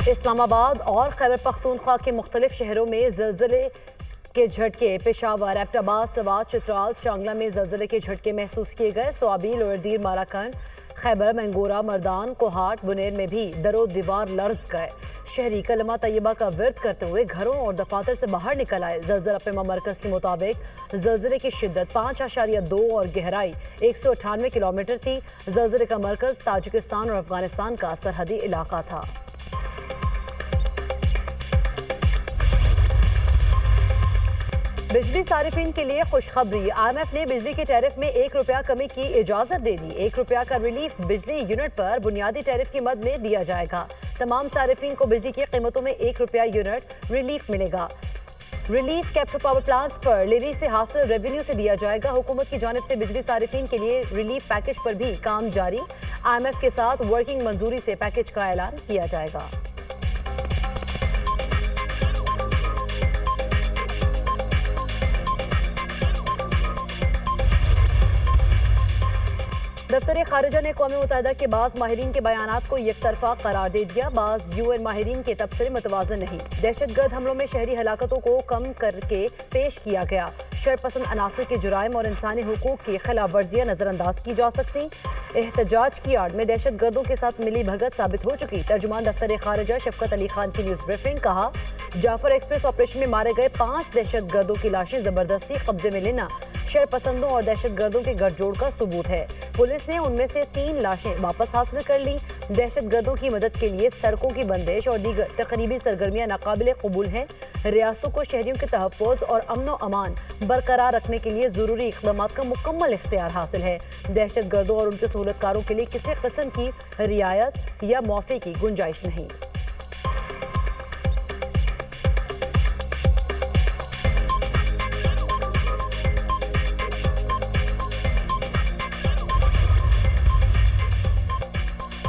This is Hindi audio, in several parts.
इस्लामाबाद और खैबर पख्तूनख्वा के मुख्तलिफ शहरों में ज़लज़ले के झटके। पेशावर, एबटाबाद, सवात, चित्राल, शांगला में ज़लज़ले के झटके महसूस किए गए। सोआबी, लोअरदीर, माराखंड, खैबर, मंगोरा, मर्दान, कोहाट, बुनेर में भी दरो दीवार लर्ज गए। शहरी कलमा तैयबा का विरद करते हुए घरों और दफातर से बाहर निकल आए। ज़लज़ला पेमा मरकज़ के मुताबिक ज़लज़ले की शिद्दत 5.2 और गहराई 198 किलोमीटर थी। ज़लज़ले का मरकज़ ताजिकिस्तान और अफगानिस्तान का सरहदी इलाका था। बिजली सारिफिन के लिए खुशखबरी। IMF ने बिजली के टैरिफ में ₹1 कमी की इजाजत दे दी। ₹1 का रिलीफ बिजली यूनिट पर बुनियादी टैरिफ की मद में दिया जाएगा। तमाम सारिफिन को बिजली की कीमतों में ₹1 यूनिट रिलीफ मिलेगा। रिलीफ कैप्टो पावर प्लांट्स पर लेवी से हासिल रेवेन्यू से दिया जाएगा। हुकूमत की जानिब से बिजली सारिफिन के लिए रिलीफ पैकेज पर भी काम जारी। IMF के साथ वर्किंग मंजूरी से पैकेज का ऐलान किया जाएगा। दफ्तर खारिजा ने कौमी मुत्तहिदा के बाज़ माहिरीन के बयानात को यकतरफा करार दे दिया। बाज़ UN माहिरीन के तबसरे मुतवाज़न नहीं। दहशतगर्द हमलों में शहरी हलाकतों को कम करके पेश किया गया। शरपसंद अनासर के जुराइम और इंसानी हुकूक की खिलाफ वर्जियाँ नजरअंदाज की जा सकती। एहतजाज की आड़ में दहशतगर्दों के साथ मिली भगत साबित हो चुकी। तर्जुमान दफ्तर खारिजा शफकत अली खान की न्यूज़ ब्रीफिंग। कहा, जाफर एक्सप्रेस ऑपरेशन में मारे गए 5 दहशतगर्दों की लाशें जबरदस्ती कब्जे में लेना शरपसंदों और दहशतगर्दों के गठजोड़ का सबूत है। पुलिस ने उनमें से 3 लाशें वापस हासिल कर ली। दहशतगर्दों की मदद के लिए सड़कों की बंदिश और दीगर तकरीबी सरगर्मियां नाकाबिले कबूल हैं। रियासतों को शहरियों के तहफ़्फ़ुज़ और अमन व अमान बरकरार रखने के लिए ज़रूरी इक़दामात का मुकम्मल इख्तियार हासिल है। दहशतगर्दों और उनके सहूलतकारों के लिए किसी किस्म की रियायत या मुआफ़ी की गुंजाइश नहीं।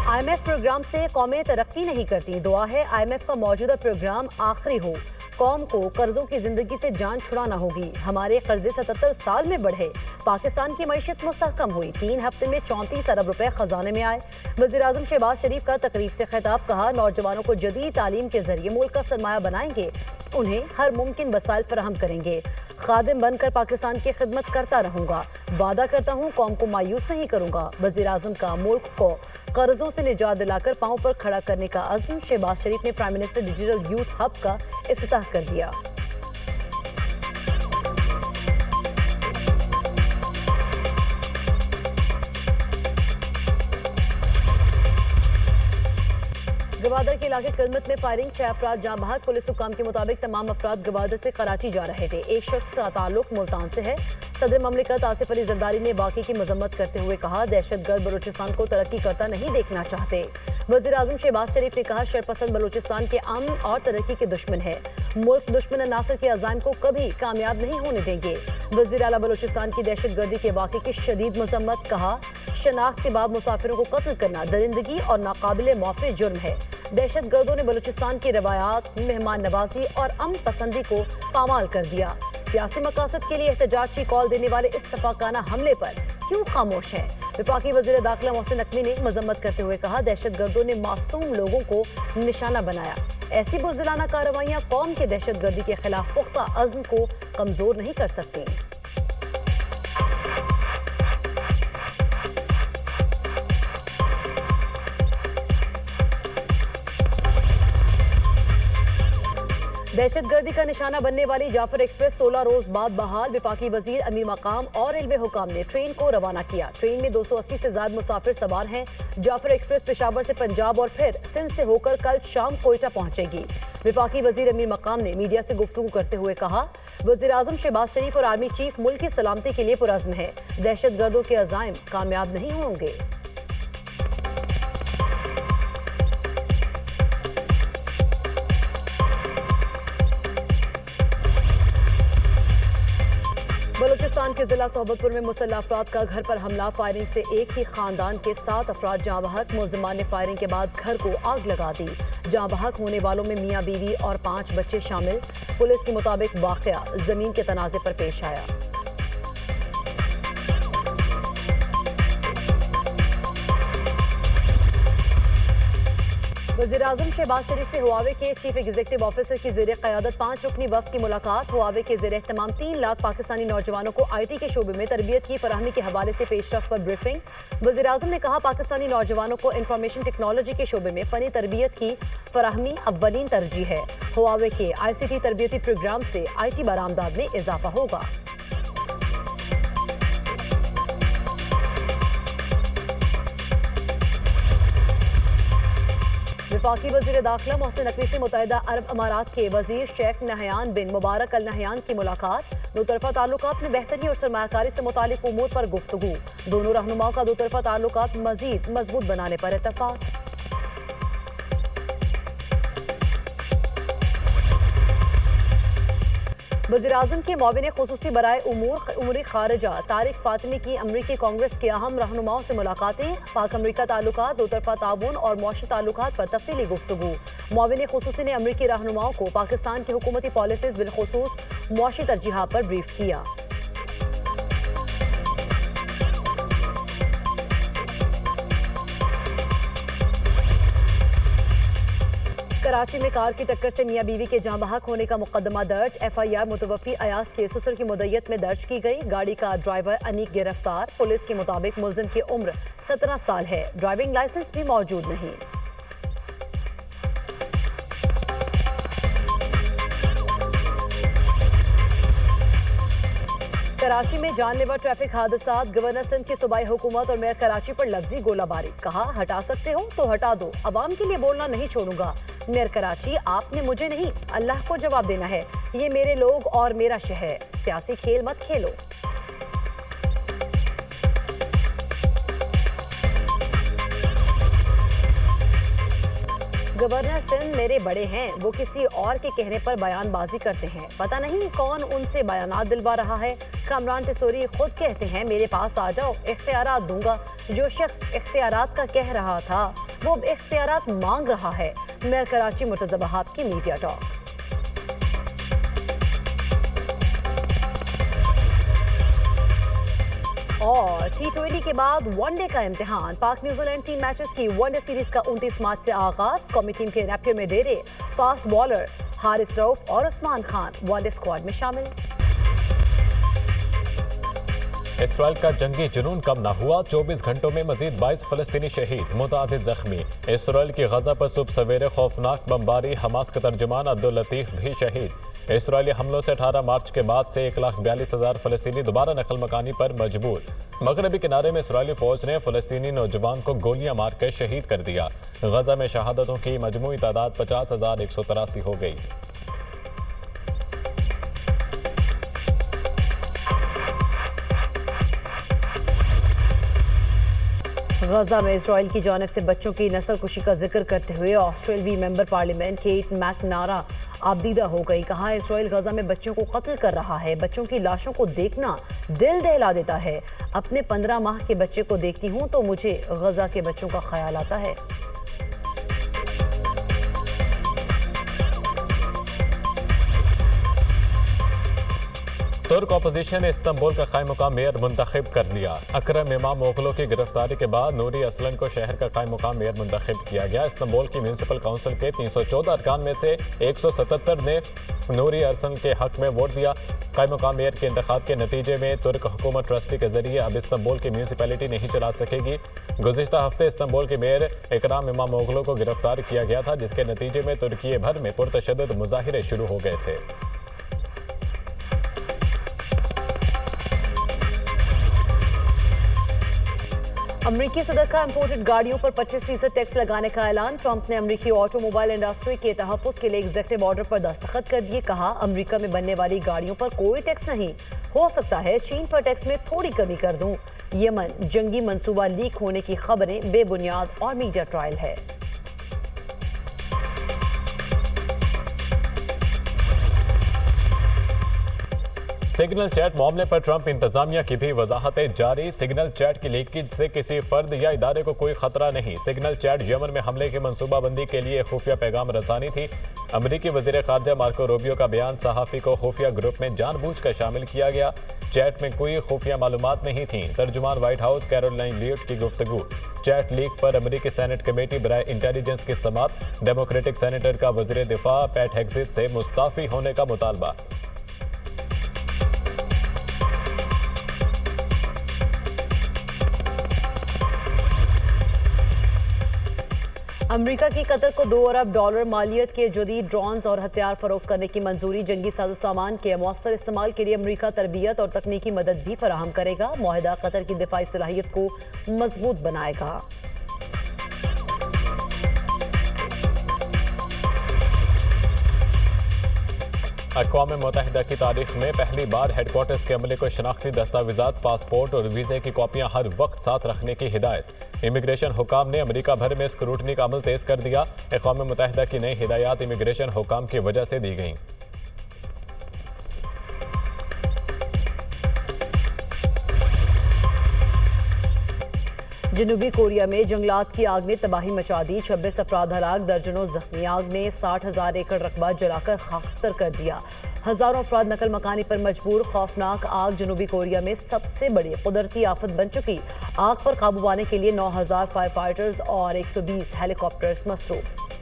IMF प्रोग्राम से कौमें तरक्की नहीं करती। दुआ है IMF का मौजूदा प्रोग्राम आखिरी हो। कौम को कर्जों की जिंदगी से जान छुड़ाना होगी। हमारे कर्जे 77 साल में बढ़े। पाकिस्तान की मईशत मुस्तहकम हुई। 3 हफ्ते में 34 अरब रुपए खजाने में आए। वज़ीर-ए-आज़म शहबाज शरीफ का तकरीब से खिताब। कहा, नौजवानों को जदीद तालीम के जरिए मुल्क का सरमाया बनाएंगे। उन्हें हर मुमकिन वसाइल फराहम करेंगे। खादिम बनकर पाकिस्तान की खिदमत करता रहूंगा। वादा करता हूँ कौम को मायूस नहीं करूंगा। वज़ीर-ए-आज़म का मुल्क को कर्जों से निजात दिलाकर पांव पर खड़ा करने का अज़्म। शहबाज शरीफ ने prime minister digital youth hub का इफ्तिताह कर दिया। गवादर के इलाके किलमत में फायरिंग, 6 अफराद जाँ बहक। पुलिस हुकाम के मुताबिक तमाम अफराद गवादर से कराची जा रहे थे। एक शख्स का ताल्लुक मुल्तान से है। सदर ममलिकत आसिफ अली जरदारी ने वाक़े की मजम्मत करते हुए कहा, दहशतगर्द बलूचिस्तान को तरक्की करता नहीं देखना चाहते। वज़ीर-ए-आज़म शहबाज शरीफ ने कहा, शरपसंद बलूचिस्तान के अमन और तरक्की के दुश्मन है। मुल्क दुश्मन नासिर के अज़ाइम को कभी कामयाब नहीं होने देंगे। वज़ीर आला बलूचिस्तान की दहशतगर्दी के वाक़े की शदीद मजम्मत। कहा, शनाख्त के बाद मुसाफिरों को कत्ल करना दरिंदगी और नाकाबिले मुआफ़ी जुर्म है। दहशतगर्दों ने बलूचिस्तान की रवायात, मेहमान नवाजी और अमन पसंदी को पामाल कर दिया। सियासी मकासद के लिए एहतजाज की कॉल देने वाले इस सफाकाना हमले पर क्यों खामोश हैं? वफाकी वज़ीर दाखिला मोहसिन नकवी ने मजम्मत करते हुए कहा, दहशतगर्दों ने मासूम लोगों को निशाना बनाया। ऐसी बुज़दिलाना कार्रवाइयाँ कौम के दहशतगर्दी के खिलाफ पुख्ता अज़्म को कमजोर नहीं कर सकती। दहशतगर्दी का निशाना बनने वाली जाफर एक्सप्रेस 16 रोज बाद बहाल। वफाकी वजीर अमीर मकाम और रेलवे हुकाम ने ट्रेन को रवाना किया। ट्रेन में 280 से ज्यादा मुसाफिर सवार हैं। जाफर एक्सप्रेस पेशावर से पंजाब और फिर सिंध से होकर कल शाम कोयटा पहुंचेगी। वफाकी वजीर अमीर मकाम ने मीडिया से गुफ्तगू करते हुए कहा, वज़ीर-ए-आज़म शहबाज शरीफ और आर्मी चीफ मुल्क की सलामती के लिए पुरज़्म है। दहशतगर्दों के अज़ाइम कामयाब नहीं होंगे। बलूचिस्तान के जिला सोहबतपुर में मुसल्लह अफराद का घर पर हमला। फायरिंग से एक ही खानदान के 7 अफराद जाँ बहक। मुलजिमान ने फायरिंग के बाद घर को आग लगा दी। जाँ बहक होने वालों में मियाँ बीवी और 5 बच्चे शामिल। पुलिस के मुताबिक वाक़या जमीन के तनाज़े पर पेश आया। वज़ीर-ए-आज़म शहबाज शरीफ से हुआवे के चीफ एग्जीक्यूटिव ऑफिसर की ज़ेरे क़यादत 5 रुकनी वफ़द की मुलाकात। हुआवे के ज़ेरे एहतमाम 3 लाख पाकिस्तानी नौजवानों को IT के शोबे में तरबियत की फराहमी के हवाले से पेशरफ्त पर ब्रीफिंग। वज़ीर-ए-आज़म ने कहा, पाकिस्तानी नौजवानों को इंफॉर्मेशन टेक्नोलॉजी के शोबे में फ़नी तरबियत की फराहमी अव्वलीन तरजीह है। हुआवे के ICT तरबियती प्रोग्राम से IT बरामदात में इजाफा होगा। वफाकी वज़ीर दाखिला मोहसिन नकवी से मुत्तहिदा अरब अमारात के वज़ीर शेख नहयान बिन मुबारक अल नहयान की मुलाकात। दो तरफा ताल्लुकात में बेहतरी और सरमायाकारी से मुतालिक उमूर पर गुफ्तगू। दोनों रहनुमाओं का दो तरफा ताल्लुकात मजीद मजबूत बनाने पर इत्तफाक। वज़ीर-ए-आज़म के मुआविन खुसूसी बराए उमूर खारिजा तारिक फातिमी की अमरीकी कांग्रेस के अहम रहनुमाओं से मुलाकातें। पाक अमरीका ताल्लुकात, दो तरफा ताउन और मुआशी ताल्लुकात पर तफसीली गुफ्तगू। मुआविन खुसूसी ने अमरीकी रहनुमाओं को पाकिस्तान की हुकूमती पॉलिसीज़ बिलखुसूस मुआशी तरजीहात पर ब्रीफ किया। कराची में कार की टक्कर से मियां बीवी के जाँ बहक होने का मुकदमा दर्ज। FIR मुतवफ़ी अयास के ससुर की मुद्दत में दर्ज की गई। गाड़ी का ड्राइवर अनीक गिरफ्तार। पुलिस के मुताबिक मुलजिम की उम्र 17 साल है। ड्राइविंग लाइसेंस भी मौजूद नहीं। कराची में जानलेवा ट्रैफिक हादसात। गवर्नर सिंध की सूबाई हुकूमत और मेयर कराची पर लफ्जी गोलाबारी। कहा, हटा सकते हो तो हटा दो, अवाम के लिए बोलना नहीं छोड़ूंगा। मेयर कराची, आपने मुझे नहीं अल्लाह को जवाब देना है। ये मेरे लोग और मेरा शहर, सियासी खेल मत खेलो। गवर्नर सिंध मेरे बड़े हैं, वो किसी और के कहने पर बयानबाजी करते हैं। पता नहीं कौन उनसे बयानात दिलवा रहा है। कामरान तिसोरी खुद कहते हैं, मेरे पास आ जाओ, इख्तियारात दूंगा। जो शख्स इख्तियारात का कह रहा था वो अब इख्तियारात मांग रहा है। मेयर कराची मुर्तज़ा वहाब की मीडिया टॉक। और T20 के बाद वनडे का इम्तिहान। पाक न्यूजीलैंड 3 मैचेस की वनडे सीरीज का 29 मार्च से आगाज। कौमी टीम के नेपकिन में डेरे फास्ट बॉलर हारिस रऊफ और उस्मान खान वनडे स्क्वाड में शामिल। इसराइल का जंगी जुनून कम न हुआ। 24 घंटों में मजीद 22 फलस्तीनी शहीद, मुतादिद जख्मी। इसराइल की गजा पर सुबह सवेरे खौफनाक बमबारी। हमास के तर्जुमान अब्दुल लतीफ भी शहीद। इसराइली हमलों से 18 मार्च के बाद से 1,42,000 फलस्तीनी दोबारा नकल मकानी पर मजबूर। मगरबी किनारे में इसराइली फौज ने फलस्तीनी नौजवान को गोलियां मारकर शहीद कर दिया। गजा में शहादतों की मजमूई तादाद 50,183 हो गई। गजा में इसराइल की जानिब से बच्चों की नस्लकुशी का जिक्र करते हुए ऑस्ट्रेलवी मेंबर पार्लियामेंट केट मैकनारा आबदीदा हो गई। कहा, इसराइल गजा में बच्चों को कत्ल कर रहा है। बच्चों की लाशों को देखना दिल दहला देता है। अपने 15 माह के बच्चे को देखती हूँ तो मुझे गजा के बच्चों का ख्याल आता है। तुर्क अपोजिशन ने इस्तांबुल का कायम मुकाम मेयर मुंतखब कर लिया। अकरम इमाम मोगलों की गिरफ्तारी के बाद नूरी असलन को शहर का कायम मुकाम मेयर मुंतखब किया गया। इस्तांबुल की म्यूनसिपल काउंसिल के 314 अरकान में से 177 ने नूरी असलन के हक में वोट दिया। कायम मुकाम मेयर के इंतखाब के नतीजे में तुर्क हुकूमत ट्रस्टी के जरिए अब इस्तांबुल की म्यूनसिपैलिटी नहीं चला सकेगी। गुज़िश्ता हफ्ते इस्तांबुल के मेयर इकराम इमाम मोगलों को गिरफ्तार किया गया था, जिसके नतीजे में तुर्की भर में पुरतशद्दुद मुजाहिरे शुरू हो गए थे। अमरीकी सदर का इंपोर्टेड गाड़ियों पर 25% टैक्स लगाने का ऐलान। ट्रंप ने अमरीकी ऑटोमोबाइल इंडस्ट्री के तहफ़्फ़ुज़ के लिए एग्जीक्यूटिव ऑर्डर पर दस्तखत कर दिए। कहा, अमरीका में बनने वाली गाड़ियों पर कोई टैक्स नहीं। हो सकता है चीन पर टैक्स में थोड़ी कमी कर दूं। यमन जंगी मंसूबा लीक होने की खबरें बेबुनियाद और मीडिया ट्रायल है। सिग्नल चैट मामले पर ट्रंप इंतजामिया की भी वजाहतें जारी। सिग्नल चैट की लीकेज से किसी फर्द या इदारे को कोई खतरा नहीं। सिग्नल चैट यमन में हमले की मंसूबाबंदी के लिए खुफिया पैगाम रसानी थी। अमरीकी वजीर खारजा मार्को रूबियो का बयान, सहाफ़ी को खुफिया ग्रुप में जानबूझकर शामिल किया गया। चैट में कोई खुफिया मालूमात नहीं थी। तर्जुमान व्हाइट हाउस कैरोलाइन लियोट की गुफ्तगू, चैट लीक पर अमेरिकी सेनेट कमेटी बराए इंटेलिजेंस की समाअत। डेमोक्रेटिक सेनेटर का वजीर दिफा पैट हेग्जिट से मुस्ताफी होने का मुतालबा। अमेरिका की कतर को $2 अरब मालियत के जदीद ड्रोन्स और हथियार फरोख्त करने की मंजूरी। जंगी साजो सामान के मौसर इस्तेमाल के लिए अमेरिका तरबियत और तकनीकी मदद भी फराहम करेगा। मुआहिदा कतर की दिफाई सलाहियत को मजबूत बनाएगा। अक़वाम मुत्तहिदा की तारीख में पहली बार हेडक्वार्टर्स के अमले को शनाख्ती दस्तावेजात, पासपोर्ट और वीज़े की कॉपियां हर वक्त साथ रखने की हिदायत। इमिग्रेशन हुकाम ने अमेरिका भर में स्क्रूटनी का अमल तेज कर दिया। अक़वाम मुत्तहिदा की नई हिदायत इमिग्रेशन हुकाम की वजह से दी गई। जनूबी कोरिया में जंगलात की आग ने तबाही मचा दी। 26 अफराद हलाक, दर्जनों जख्मी। आग ने 60,000 एकड़ रकबा जलाकर खाकस्तर कर दिया। हजारों अफराद नकल मकानी पर मजबूर। खौफनाक आग जनूबी कोरिया में सबसे बड़ी कुदरती आफत बन चुकी। आग पर काबू पाने के लिए 9,000 फायर फाइटर्स और 120 हेलीकॉप्टर्स मसरूफ।